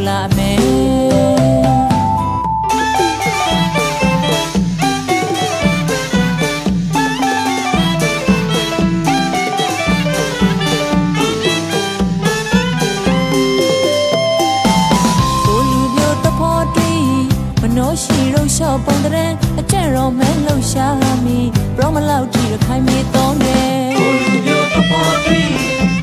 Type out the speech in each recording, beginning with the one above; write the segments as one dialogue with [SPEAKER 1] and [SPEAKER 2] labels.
[SPEAKER 1] လာမယ်ရှိလို့ရှော့ပုံတဲ့အကျင့်ရောမဲလှရှာမီဘရောမလောက်ကြည့်ရခိုင်မြေသုံးတယ်ကိုလူမျိုးတပေါ်တီး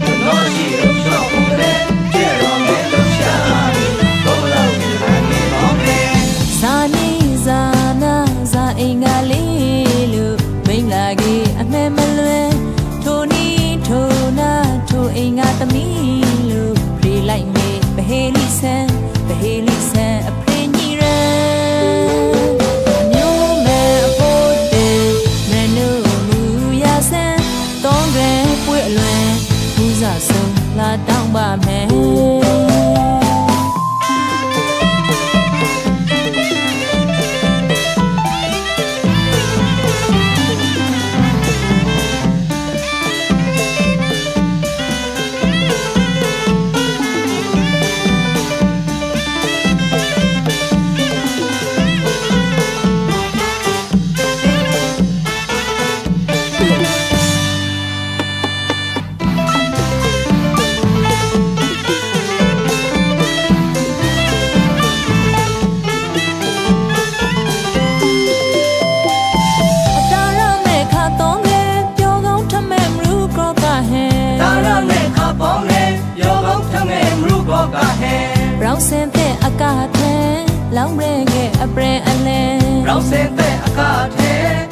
[SPEAKER 1] ဘလို့ရှိလို့ရှော့ပုံတဲ့အကျင့်ရောမဲလှရှာမီဘရောမလောက်ကြည့်ရခိုင်မြေသုံးတယ်ဇာနီဇာနာဇာအင်္ဂါလေးလို့မိန်လာကြီးအမဲမလွယ်ထိုနီထိုနာထိုအင်္ဂါသမီးလို့ပြေးလိုက်မေဘဟေလီဆန်ဘဟေလီဆန်အဖေညီရလာတောင်းပါမယ်เราเส้นแต่อากาศแท้เราเร่งแค่อเปรอะเลเราเส้นแต่อากาศแท้